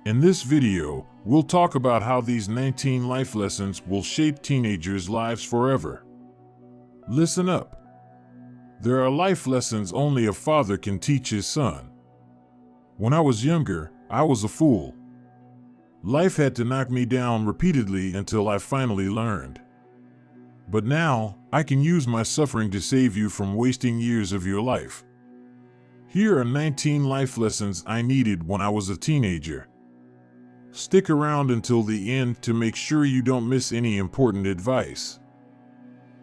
In this video, we'll talk about how these 19 life lessons will shape teenagers' lives forever. Listen up. There are life lessons only a father can teach his son. When I was younger, I was a fool. Life had to knock me down repeatedly until I finally learned. But now, I can use my suffering to save you from wasting years of your life. Here are 19 life lessons I needed when I was a teenager. Stick around until the end to make sure you don't miss any important advice.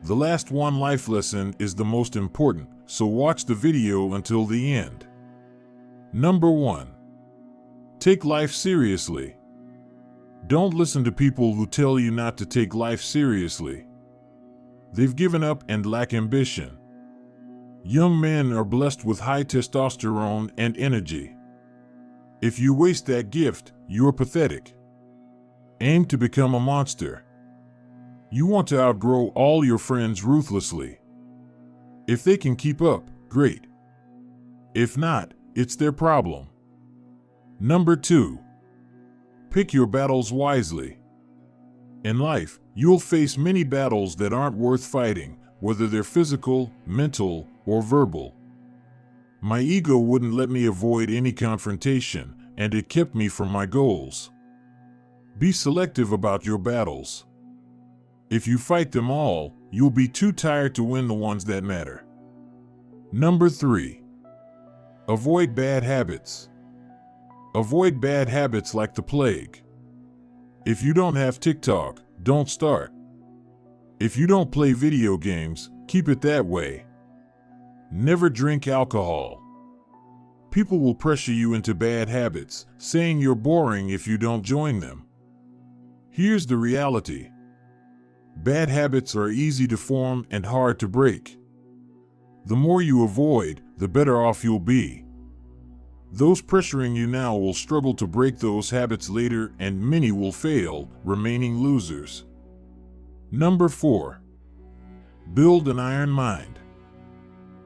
The last one life lesson is the most important, so watch the video until the end. Number 1. Take life seriously. Don't listen to people who tell you not to take life seriously. They've given up and lack ambition. Young men are blessed with high testosterone and energy. If you waste that gift, you're pathetic. Aim to become a monster. You want to outgrow all your friends ruthlessly. If they can keep up, great. If not, it's their problem. Number 2. Pick your battles wisely. In life, you'll face many battles that aren't worth fighting, whether they're physical, mental, or verbal. My ego wouldn't let me avoid any confrontation, and it kept me from my goals. Be selective about your battles. If you fight them all, you'll be too tired to win the ones that matter. Number 3. Avoid bad habits. Avoid bad habits like the plague. If you don't have TikTok, don't start. If you don't play video games, keep it that way. Never drink alcohol. People will pressure you into bad habits, saying you're boring if you don't join them. Here's the reality. Bad habits are easy to form and hard to break. The more you avoid, the better off you'll be. Those pressuring you now will struggle to break those habits later, and many will fail, remaining losers. Number 4. Build an iron mind.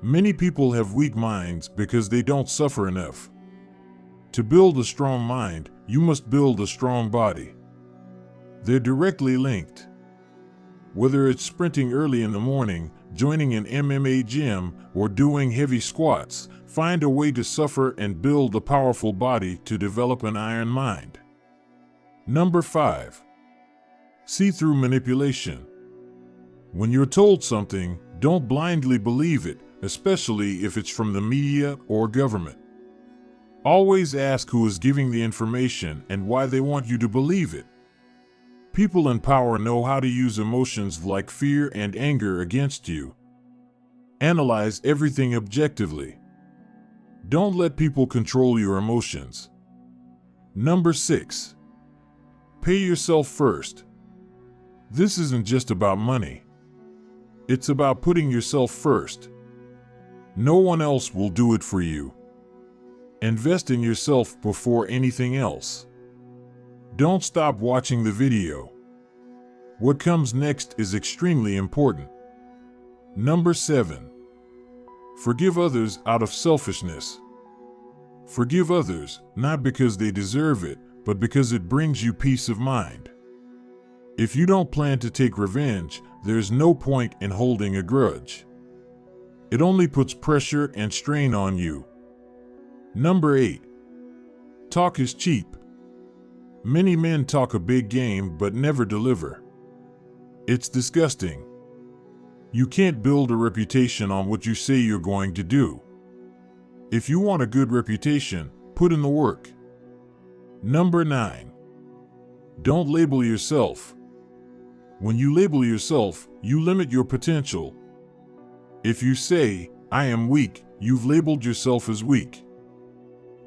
Many people have weak minds because they don't suffer enough. To build a strong mind, you must build a strong body. They're directly linked. Whether it's sprinting early in the morning, joining an MMA gym, or doing heavy squats, find a way to suffer and build a powerful body to develop an iron mind. Number 5. See through manipulation. When you're told something, don't blindly believe it, especially if it's from the media or government. Always ask who is giving the information and why they want you to believe it. People in power know how to use emotions like fear and anger against you. Analyze everything objectively. Don't let people control your emotions. Number 6. Pay yourself first. This isn't just about money. It's about putting yourself first. No one else will do it for you. Invest in yourself before anything else. Don't stop watching the video. What comes next is extremely important. Number 7. Forgive others out of selfishness. Forgive others, not because they deserve it, but because it brings you peace of mind. If you don't plan to take revenge, there's no point in holding a grudge. It only puts pressure and strain on you. Number 8. Talk is cheap. Many men talk a big game but never deliver. It's disgusting. You can't build a reputation on what you say you're going to do. If you want a good reputation, put in the work. Number 9. Don't label yourself. When you label yourself, you limit your potential. If you say, "I am weak," you've labeled yourself as weak.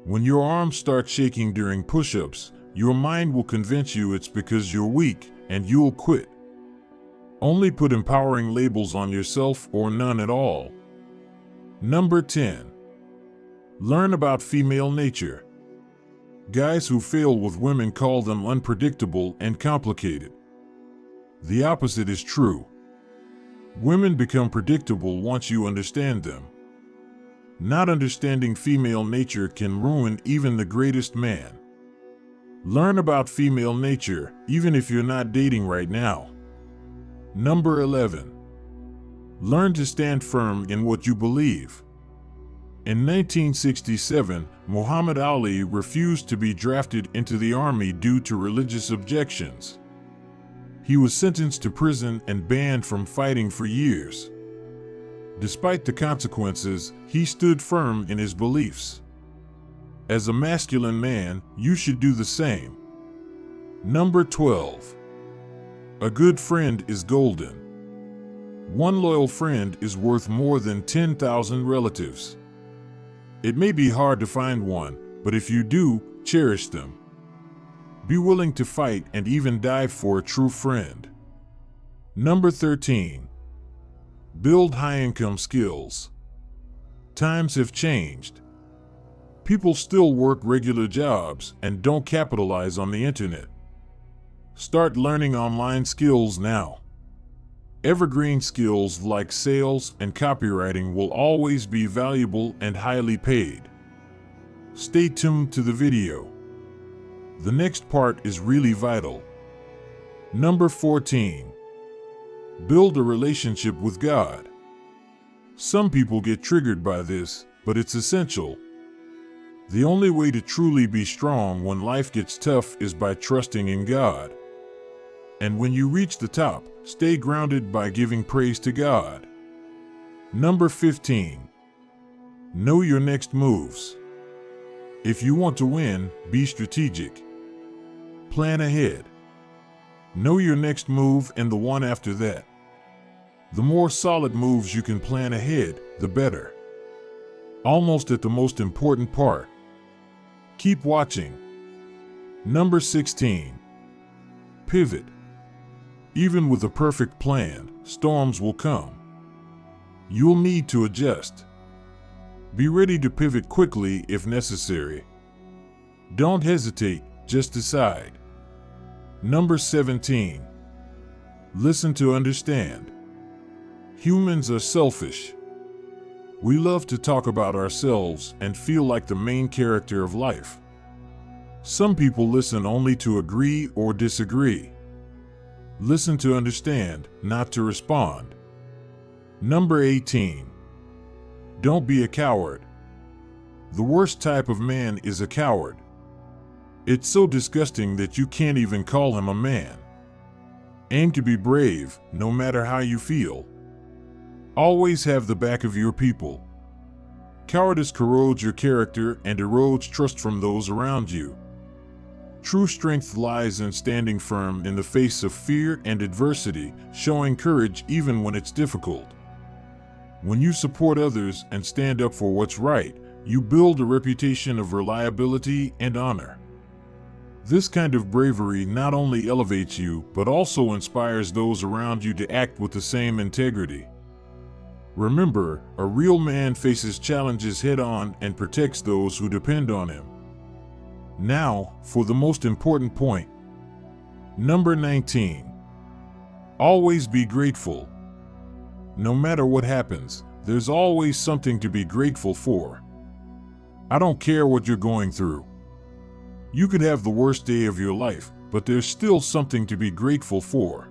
When your arms start shaking during push-ups, your mind will convince you it's because you're weak, and you'll quit. Only put empowering labels on yourself or none at all. Number 10. Learn about female nature. Guys who fail with women call them unpredictable and complicated. The opposite is true. Women become predictable once you understand them. Not understanding female nature can ruin even the greatest man. Learn about female nature, even if you're not dating right now. Number 11. Learn to stand firm in what you believe. In 1967, Muhammad Ali refused to be drafted into the army due to religious objections. He was sentenced to prison and banned from fighting for years. Despite the consequences, he stood firm in his beliefs. As a masculine man, you should do the same. Number 12. A good friend is golden. One loyal friend is worth more than 10,000 relatives. It may be hard to find one, but if you do, cherish them. Be willing to fight and even die for a true friend. Number 13. Build high-income skills. Times have changed. People still work regular jobs and don't capitalize on the internet. Start learning online skills now. Evergreen skills like sales and copywriting will always be valuable and highly paid. Stay tuned to the video. The next part is really vital. Number 14. Build a relationship with God. Some people get triggered by this, but it's essential. The only way to truly be strong when life gets tough is by trusting in God. And when you reach the top, stay grounded by giving praise to God. Number 15. Know your next moves. If you want to win, be strategic. Plan ahead. Know your next move and the one after that. The more solid moves you can plan ahead, the better. Almost at the most important part. Keep watching. Number 16. Pivot. Even with a perfect plan, storms will come. You'll need to adjust. Be ready to pivot quickly if necessary. Don't hesitate, just decide. Number 17. Listen to understand. Humans are selfish. We love to talk about ourselves and feel like the main character of life. Some people listen only to agree or disagree. Listen to understand, not to respond. Number 18. Don't be a coward. The worst type of man is a coward. It's so disgusting that you can't even call him a man. Aim to be brave, no matter how you feel. Always have the back of your people. Cowardice corrodes your character and erodes trust from those around you. True strength lies in standing firm in the face of fear and adversity, showing courage even when it's difficult. When you support others and stand up for what's right, you build a reputation of reliability and honor. This kind of bravery not only elevates you, but also inspires those around you to act with the same integrity. Remember, a real man faces challenges head-on and protects those who depend on him. Now, for the most important point. Number 19. Always be grateful. No matter what happens, there's always something to be grateful for. I don't care what you're going through. You could have the worst day of your life, but there's still something to be grateful for.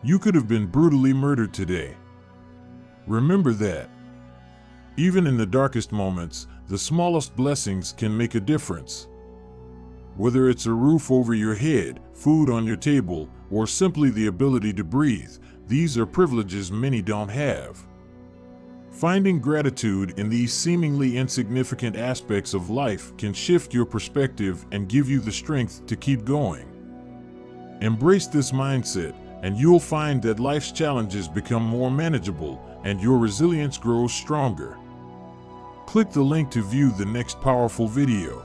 You could have been brutally murdered today. Remember that. Even in the darkest moments, the smallest blessings can make a difference. Whether it's a roof over your head, food on your table, or simply the ability to breathe, these are privileges many don't have. Finding gratitude in these seemingly insignificant aspects of life can shift your perspective and give you the strength to keep going. Embrace this mindset, and you'll find that life's challenges become more manageable and your resilience grows stronger. Click the link to view the next powerful video.